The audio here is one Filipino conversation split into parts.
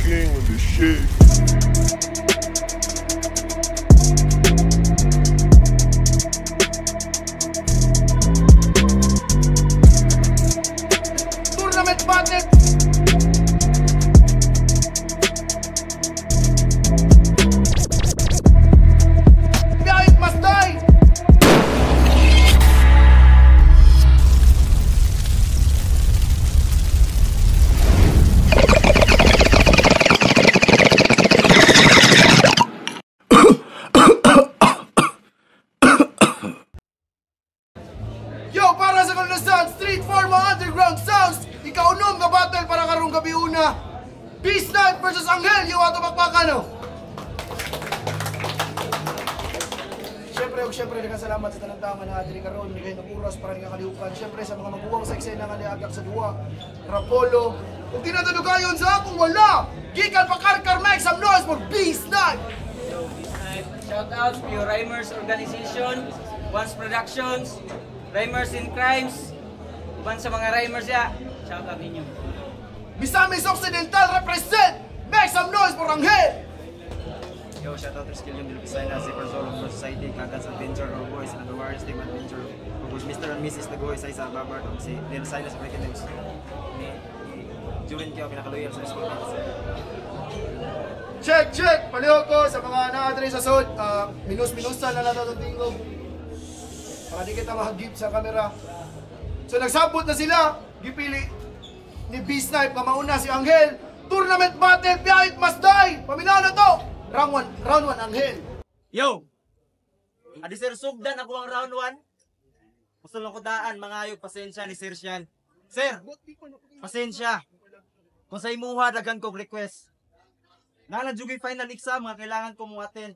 king of the shit. Tournament battle. Biyahit must die. Yo, para sa Kalanasan, Street Pharma Underground Sounds, ikaunom ka battle para karong gabi una. Beast Knight versus Angel, yo ato bakbakan. Siyempre, nagkasalamat sa tanang tama na atin karon, bigay ng oras para nga kalihukan. Siyempre, sa mga maguwang sa eksena nga niagak sa duwa, Rapolo, kung tinatadugayon sa akong wala, gikan pa Karkar Mike, some noise for Beast Knight! Yo, Beast Knight. Shout out to your Rhymers Organization, Once Productions, Rhymers in Crimes, iban sa mga Rhymers ya. Shout out ninyo. Misamis Occidental represent! Make some noise for Angel! Yo, shout out to Skill yung Dilpisay na si Persol of Society, Kagans Adventure, or Boys, and the Warriors Team Adventure. Kung Mr. and Mrs. Nagoy sa isa, Babar, kung si Dilpisay na sa Breaking News. Jurin kayo, pinakaluyan sa school mates. Check! Palihog ko sa mga naatri sa sud. Minus-minusan na nato itong tingog. Para di kita mahagip sa kamera. So nagsabot na sila. Gipili ni Beast Knight. Pamauna si Angel. Tournament battle, biyahit must die. Paminaw na to. Round 1, Angel. Yo! Adi sir, sugdan ako ang round 1. Gusto lang ko daan, mga ayog, pasensya ni Sir Sian. Sir, pasensya. Kung sa imuha, dagan kong request. Naladjugay final exam, nga kailangan ko mo attend.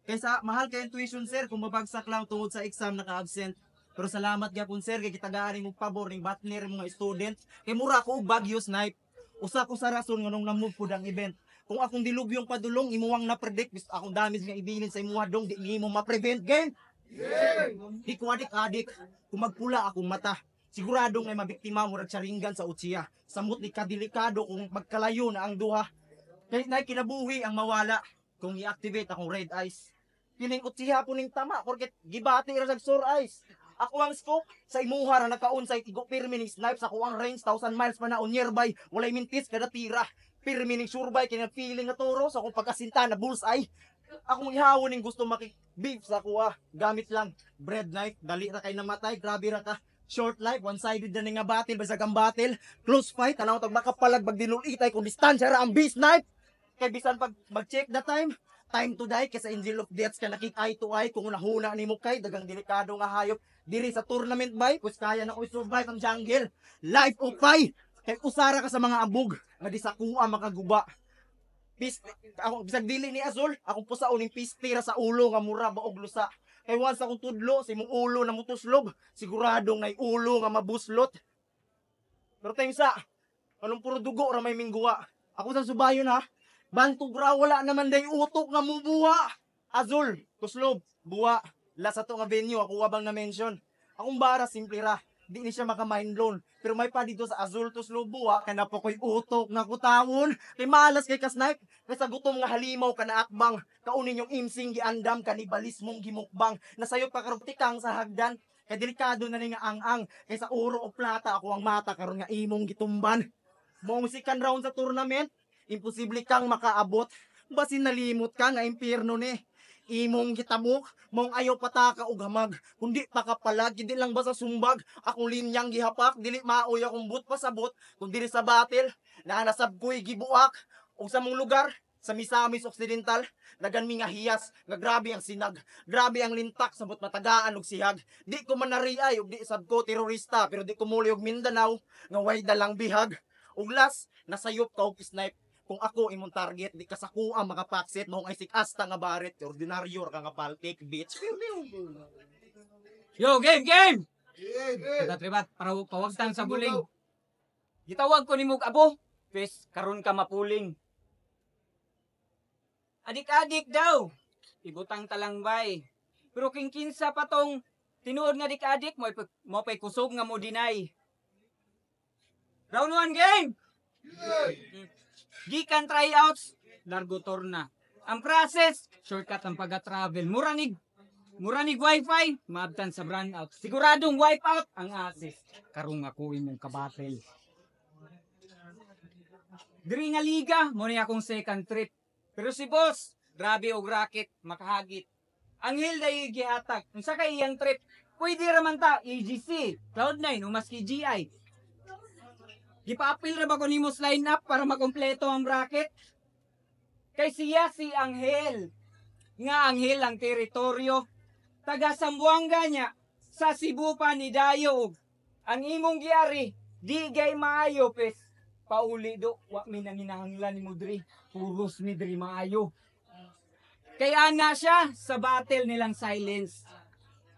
Kaysa mahal kayong tuition, sir, kung mabagsak lang tungod sa exam, naka-absent. Pero salamat gyapon sir, kay kitagaan ning pabor ning batner mga student. Kay mura ko og Baguio Snipe. Usa ko sa rason nganong na-move pud ang event. Kung akong dilubyong padulong imuwang na-predict, bis akong damage nga ibilin sa imuha dong, di nimo ma-prevent game. Di ko adik-adik, kung magpula akong mata. Siguradong ay mabiktima murag saringan sa utsiya. Samot ni kadelikado kung magkalayo na ang duha. Kaya na kinabuhi ang mawala kung i-activate akong red eyes. Piling utsiha po ning tama, porket gibati ra sa sore eyes. Ako ang scope sa imuha ra nakaon-site igo pirmi ning snipe sa kuang range 1,000 miles pa na on nearby. Walay mintis kada tira. Pirmi ning surbay kay feeling na toro sa akong pagkasinta na bullseye. Akong ihawon ning gusto maki-beef sa kuha. Gamit lang bread knife, dali ra kay namatay, grabe ra ka. Short life, one-sided na nga battle, basag ang battle. Close fight, tanaw tag makapalag magdinulitay kung distansya ra ang beast knife. Kay bisan pag mag-check the time to die kaysa Angel of Deaths ka nakik eye to eye kung nahuna ni mo kay dagang delikado nga hayop diri sa tournament bay kus kaya na ko survive ang jungle. Life of fight kay usara ka sa mga abog nga di sa kuha makaguba. Ako bisag dili ni Azul, akong pusaon ning pistira sa ulo nga mura baog lusa. Kay once akong tudlo si mong ulo na mutuslob, siguradong nay ulo nga mabuslot. Pero time sa anong puro dugo ra may mingguwa. Ako sa subayon ha. Bantog ra wala naman day utok nga mubuha. Azul, tuslob, buwa. Last ato nga venue ako wabang na mention. Akong bara simple ra. Di ni siya maka-mind blown. Pero may pa dito sa Azul tuslob buwa kana po koy utok nga kutawon. Kay malas kay ka-snipe. Kay sa gutom nga halimaw kana akbang. Kaunin yung imsing giandam kanibalismong gimukbang. Nasayop pa karong tikang sa hagdan. Kay delikado na ni nga ang-ang. Kay sa uro o plata ako ang mata karon nga imong gitumban. Mong second round sa tournament. Imposible kang makaabot. Basin nalimot ka nga impyerno ni. Imong gitamok, mong ayaw pataka og hamag. Kundi pakapalag, hindi lang ba sa sumbag. Akong linyang gihapak, dili maoy akong but pasabot. Kung dili sa battle, naanasab ko'y gibuak. O sa mong lugar, sa Misamis Occidental, nagan mi nga hiyas, nga grabe ang sinag. Grabe ang lintak, sabot matagaan og sihag. Di ko man nariay, og di sab ko terorista. Pero di ko muli og Mindanao, nga way dalang bihag. Og last, nasayop ka og snipe. Kung ako imong target, di ka sa kuha makapaksit, maong ay sikasta nga baret, ordinaryo ka nga paltik, bitch. Yo, game! Tribat, para pawagtang sa buling. Gitawag ko ni Mug Abo, pes, karon ka mapuling. Adik-adik daw, ibutang talangbay. Pero king kinsa pa tong tinuod nga adik-adik, mo pa'y kusog nga mo dinay. Round 1 game! Gikan tryouts, largo torna. Ang process, shortcut ang pag-travel. Muranig wifi, maabtan sa brownout. Siguradong wipeout ang assist. Karong ako imong kabatel. Diri nga liga, mo ni akong second trip. Pero si boss, grabe og racket, makahagit. Ang hill day gihatag. Unsa kay iyang trip? Pwede raman ta AGC, Cloud9 o maski GI. Gipa-appeal ra ba ko nimo line up para makompleto ang bracket? Kay siya si Anghel. Nga Anghel ang teritoryo. Taga Sambuanga niya. Sa Cebu pa ni Dayo. Ang imong giyari, di gay maayo pes. Pauli do, wa mi nang hinahanglan ni Mudri. Puros mi diri maayo. Kaya na siya sa battle nilang silence.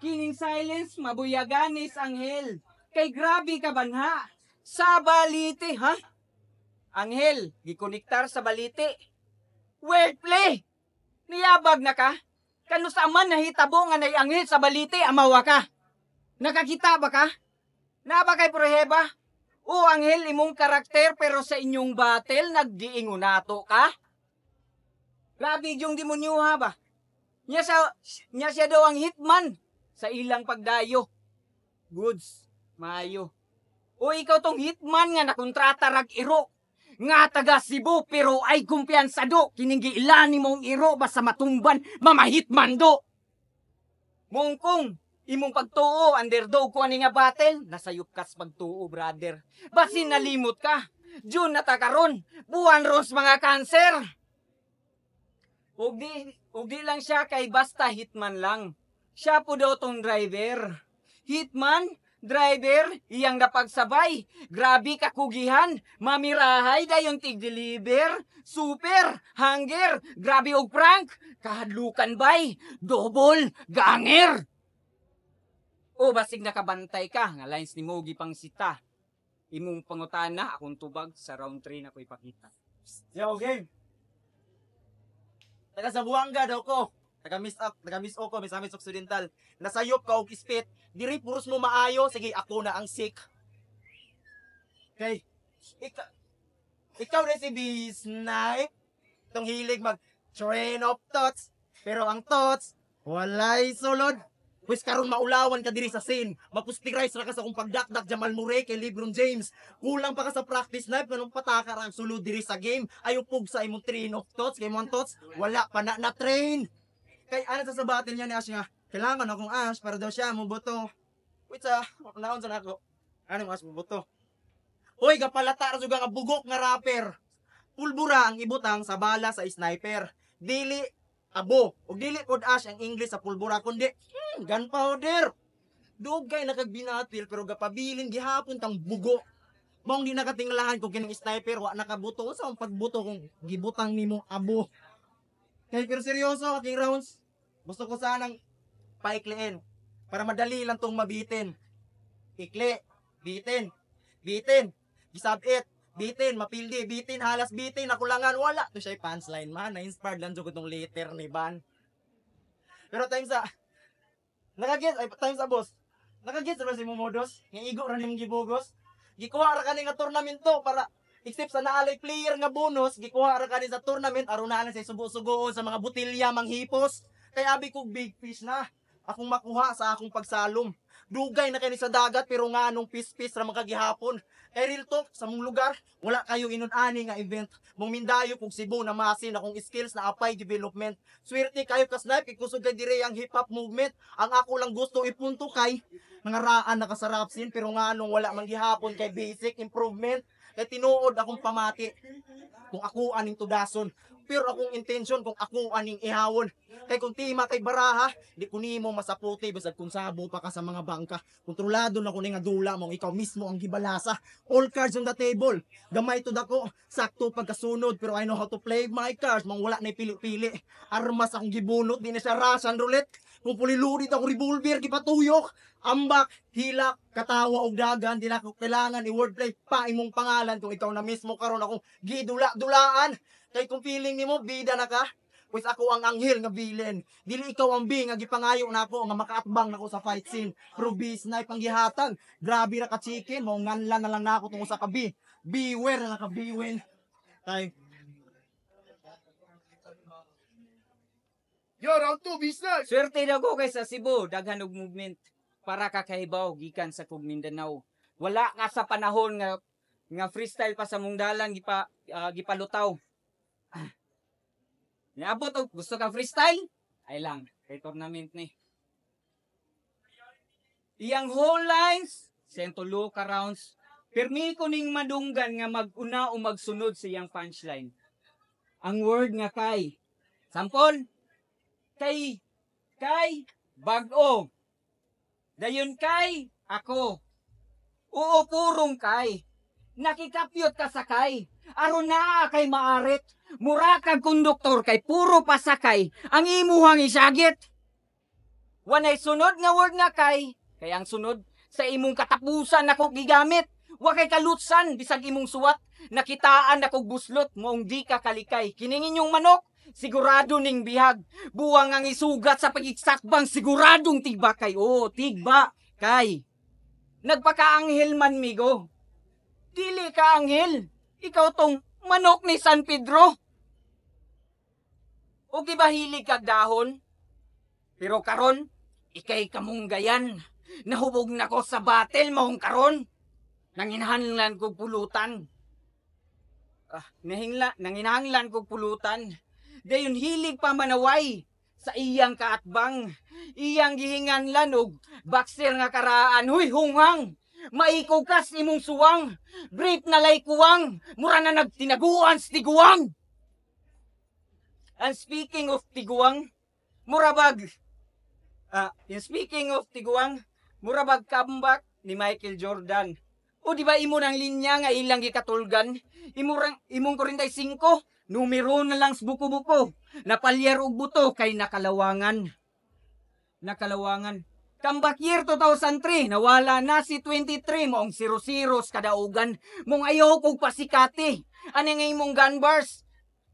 Kining silence, mabuyaganis Anghel. Kay grabe ka banha. Sa balite, ha? Anghel, gikonektar sa balite. Wordplay! Niyabag na ka? Kano sa man nahitabo nga nay Anghel sa balite, amawa ka? Nakakita ba ka? Naba kay Pruheba? O Anghel, imong karakter pero sa inyong battle, nagdiingunato ka? Grabe yung demonyoha ba? Nya siya daw ang hitman sa ilang pagdayo. Goods, maayo. O ikaw tong hitman nga nakontrata rag iro. Nga taga Cebu pero ay kumpiyansa do. Kining ilani mong iro basta matumban mamahitman do. Mongkong, imong pagtuo, underdog ko ani nga battle. Nasayop kas pagtuo, brother. Basin nalimot ka. June natakaron. Buwan ros mga kanser. Ugdi lang siya kay basta hitman lang. Siya po daw tong driver. Hitman, driver, iyang napagsabay. Grabe kakugihan. Mamirahay dayon tig-deliver. Super, hanger, grabe og prank. Kahadlukan bay, double, ganger. O basig nakabantay ka, nga lines ni Mogi pang sita. Imong pangutana, akong tubag sa round 3 na ko ipakita. Yo, game. Taga Zamboanga daw ko. Taga-miss ako, Misamis Occidental. Nasayop ka og ispit. Diri puros mo maayo, sige ako na ang sick. Okay. Ikaw rin si B-Snipe. Itong hilig mag train of thoughts. Pero ang thoughts, walay sulod. Pwes karon maulawan ka diri sa scene. Mapustirise ra ka sa kung pagdakdak Jamal Murray kay LeBron James. Kulang pa ka sa practice knife kanong pataka ra ang sulod diri sa game. Ayaw pug sa imong train of thoughts kay imong thoughts wala pa na train. Kay ano sa battle niya ni Ash nga, kailangan akong Ash para daw siya mo boto. Wait sa, naon sa nako. Ano Ash mo boto? Hoy, gapalata ra jud nga bugok nga rapper. Pulbura ang ibutang sa bala sa sniper. Dili abo, ug dili pod Ash ang English sa pulbura kundi gunpowder. Dugay nakagbinatil pero gapabilin gihapon tang bugo. Mong di nakatingalahan kung kining sniper wa nakabuto sa pagbuto kung gibutang nimo abo. Kaya pero seryoso aking rounds. Gusto ko sanang paikliin para madali lang tong mabitin. Ikli, bitin, gisabit, bitin, mapildi, bitin, halas bitin, nakulangan, wala. Ito siya punchline man, na-inspired lang dyan ko itong later ni Van. Pero times sa, times sa boss, nakagets ba si Momodos? Nga igo rin yung gibugos. Gikuha ra kani nga tournamento para except sa naalay player nga bonus, gikuha ra kani sa tournament aron na sa subo-sugoon sa mga butilya manghipos. Kaya abi kog big fish na. Akong makuha sa akong pagsalom. Dugay na kani sa dagat pero nga anong pis-pis ra magagihapon. Kay real talk sa mong lugar, wala kayo inon-ani nga event. Mong Mindayo kog Cebu na masin akong skills na apay development. Swerte kayo ka snipe kusog kay dire ang hip hop movement. Ang ako lang gusto ipunto kay nangaraan nakasarap sin pero nga anong wala man gihapon kay basic improvement. Kay tinuod akong pamati kung ako aning tudason. Pero akong intention kung ako aning ihawon. Kay kung tima kay baraha, di ko nimo masaputi basag kung sabo pa ka sa mga bangka. Kontrolado na ko ni nga dula mong ikaw mismo ang gibalasa. All cards on the table. Gamay to dako, sakto pagkasunod pero I know how to play my cards. Mang wala na pili-pili. Armas akong gibunot, di na siya Russian roulette. Kung pulilurit ako revolver, gipatuyok. Ambak, hilak, katawa og dagan, di na ko kailangan i-wordplay pa imong pangalan kung ikaw na mismo karon akong gidula-dulaan. Kay kung feeling nimo bida na ka, pues ako ang anghel nga villain. Dili ikaw ang bi nga gipangayo nako nga makaatbang nako sa fight scene. Pero B-Snipe ang gihatag. Grabe ra ka chicken, mo nganlan na lang nako tungo sa kabi. Beware na ka biwin. Kay Yo, round 2, business! Swerte na ko kay sa Cebu, daghan og movement para kakahibaw gikan sa kog Mindanao. Wala ka sa panahon nga freestyle pa sa mong dalan gipalutaw. Niabot og gusto ka freestyle? Ay lang, kay tournament ni. Iyang whole lines, 103 ka rounds. Permi ko ning madunggan nga mag-una o magsunod sa iyang punchline. Ang word nga kay. Sample? Kay bag-o. Dayon kay ako. Oo, purong kay. Nakikapyot ka sa kay. Aron na kay maarit. Mura kag konduktor kay puro pasakay. Ang imuhang isagit. Wanay sunod nga word nga kay. Kay ang sunod sa imong katapusan ako gigamit. Wa kay kalutsan bisag imong suwat. Nakitaan akong buslot moong di ka kalikay. Kiningin yung manok. Sigurado ning bihag. Buwang ang isugat sa pagigsakbang siguradong tigba kay. Oo, tigba kay. Nagpakaanghel man migo. Dili ka anghel. Ikaw tong manok ni San Pedro. O gibahilig kag dahon. Pero karon, ikay kamong gayan. Nahubog na ko sa battle maong karon. Nanginahanglan kog pulutan. Nanginahanglan kog pulutan. Dayon hilig pa manaway sa iyang kaatbang. Iyang gihinganlan og boxer nga karaan. Huy, hunghang! Maikukas imong suwang. Brief na lay kuwang. Mura na nagtinaguan sa tiguang. And speaking of tiguang, murabag. Speaking of tiguang, murabag comeback ni Michael Jordan. O di ba imo nang linya nga ilang gikatulgan? Imong 45, numero na lang sa buko-buko. Napalyar og buto kay nakalawangan. Comeback year 2003, nawala na si 23 moong 0-0 sa kadaugan. Mong ayaw kong pasikati. Ano nga imong gun bars?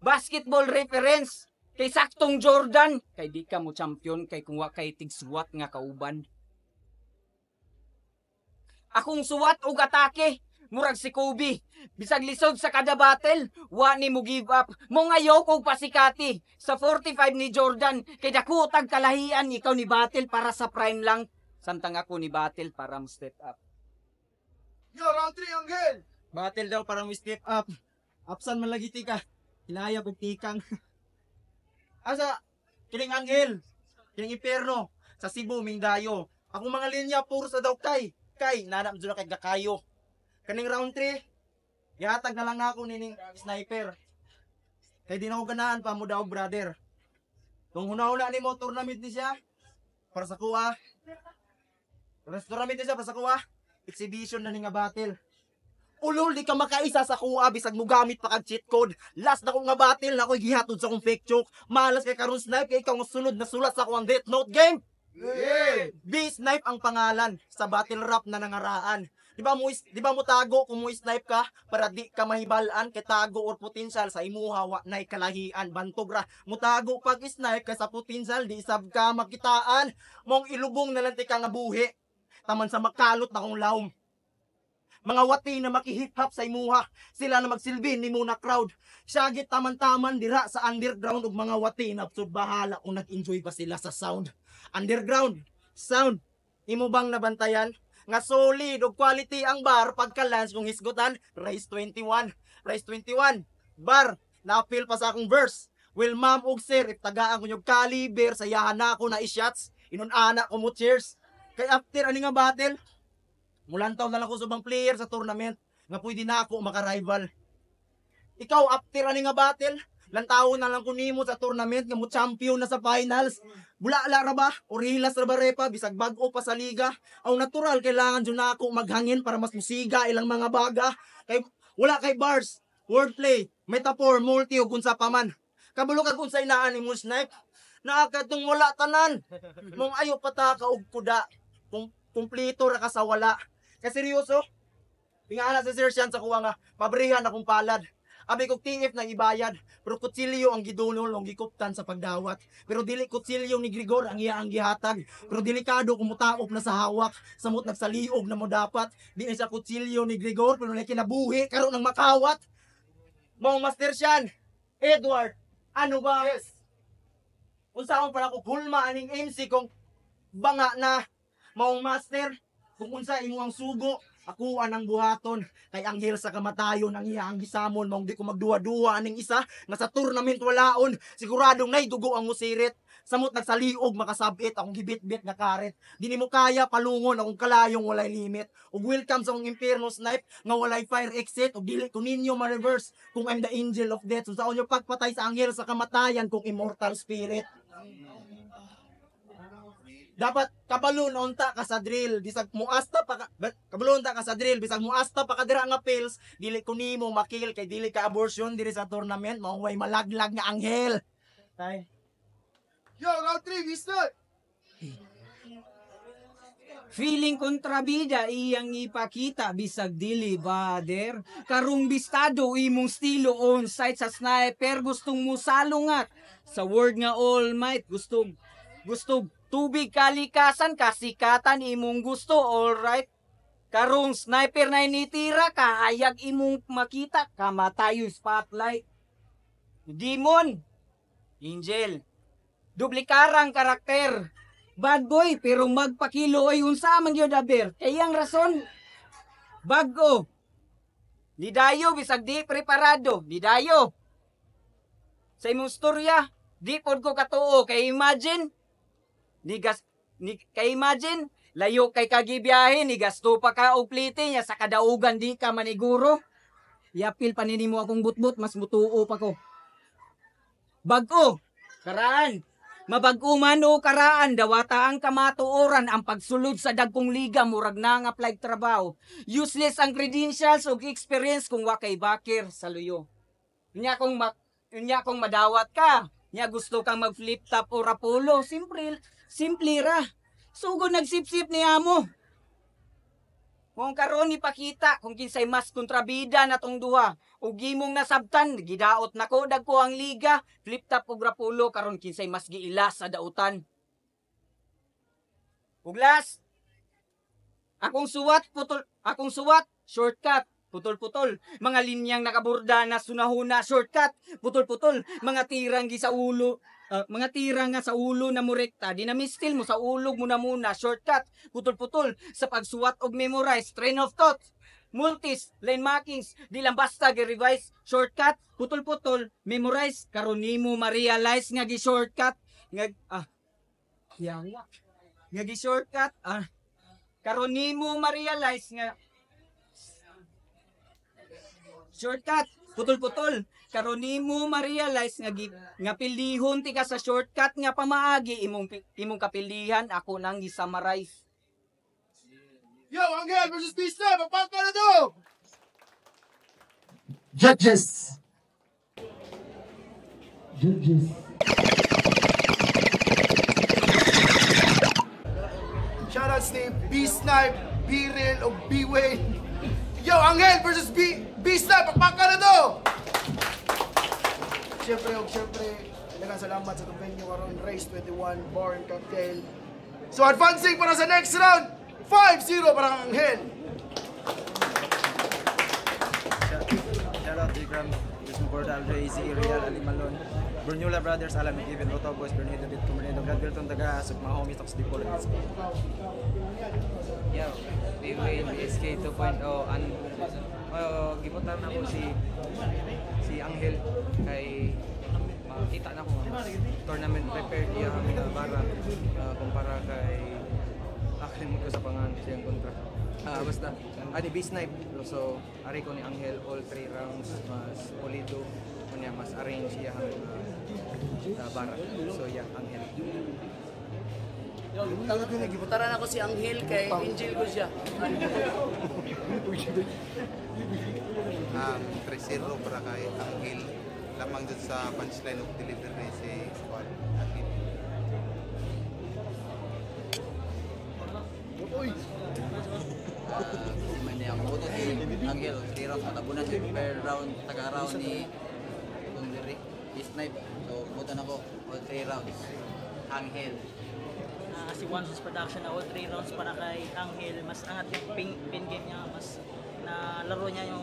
Basketball reference. Kay saktong Jordan. Kay di ka mo champion kay kung wa kay tigsuwat nga kauban. Akong suwat og atake. Murag si Kobe. Bisag lisod sa kada battle, wa ni mo give up. Mong ayaw kong pasikati. Sa 45 ni Jordan, kay dako tag kalahian ikaw ni battle para sa prime lang. Samtang ako ni battle para mo step up. Yo, round 3, Anghel! Battle daw para mo step up. Apsan man lagi tika. Hinaya kong tikang. Asa, kining anghel, kining imperno, sa Cebu, Mindayo. Akong mga linya, puro sa daw kay. Nanam dyan kay gakayo. Kaning round 3, ihatag na lang na ako nining sniper. Kaya di na ako ganahan pa mo daw, brother. Kung huna-huna ni mo, tournament ni siya, para sa kuha. Tournament ni siya, para sa kuha. Exhibition na ni nga battle. Ulol, di ka makaisa sa kuha, bisag mo gamit pa kag cheat code. Last na ko nga battle, na ako'y gihatod sa kong fake choke. Malas kay karon snipe, kay ikaw nga sunod na sulat sa kuwang Death Note game. Yeah! B-Snipe ang pangalan sa battle rap na nangaraan. Di ba mo tago kung mo snipe ka para di ka mahibalaan kay tago or potensyal sa imuha wa nay kalahian bantog ra. Mutago pag snipe kay sa potensyal di sab ka makitaan. Mong ilubong na lang ti ka nga buhi. Taman sa makalot na kong lawom. Mga wati na makihip-hop sa imuha, sila na magsilbi ni muna crowd. Syagit taman-taman dira sa underground ug mga wati na absud bahala kung nag-enjoy pa sila sa sound. Underground, sound, imo bang nabantayan? Nga solid ug quality ang bar pagka-lance kung hisgutan, Rise 21. Bar, na-appeal pa sa akong verse. Will ma'am ug sir, if tagaan ko yung caliber, sayahan na ako na i-shots, inun-ana ko mo cheers. Kay after ani nga battle, mulantaw na lang ko sa bang player sa tournament nga pwede na ako maka-rival. Ikaw after ani nga battle, lantaw na lang ko nimo sa tournament nga mo champion na sa finals. Bulala ra ba? O rilas ra ba repa? Bisag bag-o pa sa liga. Ang natural kailangan dyan na ako maghangin para mas musiga ilang mga baga. Kay, wala kay bars, wordplay, metaphor, multi o kung sa paman. Kabalo ka kung sa inaan ni mo snipe. Nakakatong wala tanan. Mong ayo pataka og kuda. Kumplito ra ka sa wala. Kay seryoso, pingala sa Sir Sean sa kuha nga, pabrihan akong palad. Abi kong TF na ibayad, pero kutsilyo ang gidulol ang gikuptan sa pagdawat. Pero dili kutsilyo ni Grigor ang iya ang gihatag. Pero delikado kung mutaop na sa hawak, samot nagsaliog na mo dapat. Di na siya kutsilyo ni Grigor, pero na kinabuhi, karon ng makawat. Mong Master Sean, Edward, ano ba? Yes! Unsa akong para ko gulma aning MC kung banga na maong master kung unsa imo ang sugo ako anang buhaton kay anghel sa kamatayon ang iyang gisamon maong di ko magduwa-duwa aning isa nga sa tournament walaon siguradong nay dugo ang musirit samot nagsaliog makasabit akong gibit-bit nga karet di nimo kaya palungon akong kalayong walay limit ug welcome sa akong impierno snipe nga walay fire exit ug dili ko ninyo ma-reverse kung I'm the angel of death unsa unyo pagpatay sa anghel sa kamatayan kung immortal spirit. Dapat kabalo na unta ka sa drill bisag muasta pa ka kabalo unta ka sa drill bisag muasta pa ka dira nga pills dili ko nimo makil kay dili ka abortion diri sa tournament mao way malaglag nga anghel. Tay. Yo, round 3, Mister! Feeling kontrabida iyang ipakita bisag dili bader. Karong bistado imong stilo on site sa sniper gustong mo salungat. Sa word nga all might gustong tubig kalikasan kasikatan imong gusto alright. Karong sniper na initira kahayag imong makita kamatayo spotlight. Demon, angel, duplikarang karakter. Bad boy pero magpakilo ay unsa man gyud aber. Kayang rason bago. Di dayo bisag di preparado, di dayo. Sa imong storya, di pod ko katuo kay imagine kay imagine layo kay kagibiyahe ni gasto pa ka og plite nya sa kadaugan di ka maniguro. Yapil pa ninimo akong butbut mas mutuo pa ko. Bago, karaan. Mabag-o man o karaan, dawata ang kamatuoran ang pagsulod sa dagkong liga murag na nga applied trabaho. Useless ang credentials o experience kung wakay bakir sa luyo. Nya kung madawat ka, nya gusto kang mag-flip top o rapulo, simple ra. Sugo nagsipsip ni amo. Kung karon ipakita kung kinsay mas kontrabida na tong duha ug gimong nasabtan gidaot nako dagko ang liga flip top ug rapulo karon kinsay mas giila sa dautan. Ug last akong suwat shortcut putol-putol mga linyang nakaburda na sunahuna shortcut putol-putol mga tirang gi sa ulo mga tira nga sa ulo na murekta, dinamistil mo sa ulog mo na muna, shortcut, putol-putol, sa pagsuwat og memorize, train of thought, multis, line markings, di lang basta gi-revise, shortcut, putol-putol, memorize, karon nimo ma-realize nga gi-shortcut, nga gi-shortcut, karon nimo ma-realize nga, shortcut, putol-putol, karon nimo ma-realize nga pilihon ti ka sa shortcut nga pamaagi imong kapilihan ako nang gi-summarize. Yo, Angel versus Mister! Magpaka na to! Judges. Shoutouts ni B-Snipe, B-Real o B-Wayne. Yo, Angel versus B-Snipe! Magpaka na to! Siyempre, daghang salamat sa itong venue karon Race 21 Bar and Cocktail. So advancing para sa next round, 5-0 para kang Angel. Shoutout to Ikram, Justin Portal, Easy, Real, Ali Malon, Bernula Brothers, Alam, Even, Roto Boys, Bernardo, Bit, Comunidad, Brad Wilton, Taga, Sukma, Homies, Tox, Dipol, Yo, B-Wayne, BSK 2.0, gibutan ako si Angel kay makita na ko tournament prepared niya ang bara kumpara kay akalimut ko sa pangalan siyang kontra. Basta, adi B-Snipe. So, ari ko ni Angel all 3 rounds mas pulido kunya mas arrange siya ang bara. So, yeah, Angel. Gibutaran ako si Angel kay Angel ko siya. 3-0 para kay Angel. Lamang dun sa punchline of delivery si Squad. Ang buto si Angel, 3 rounds matabunan siya per round, taga-round ni Kundiri, B-Snipe. So, butan ako all 3 rounds. Angel. Si One House Production na all 3 rounds para kay Angel. Mas angat yung pin game niya, mas na laro niya yung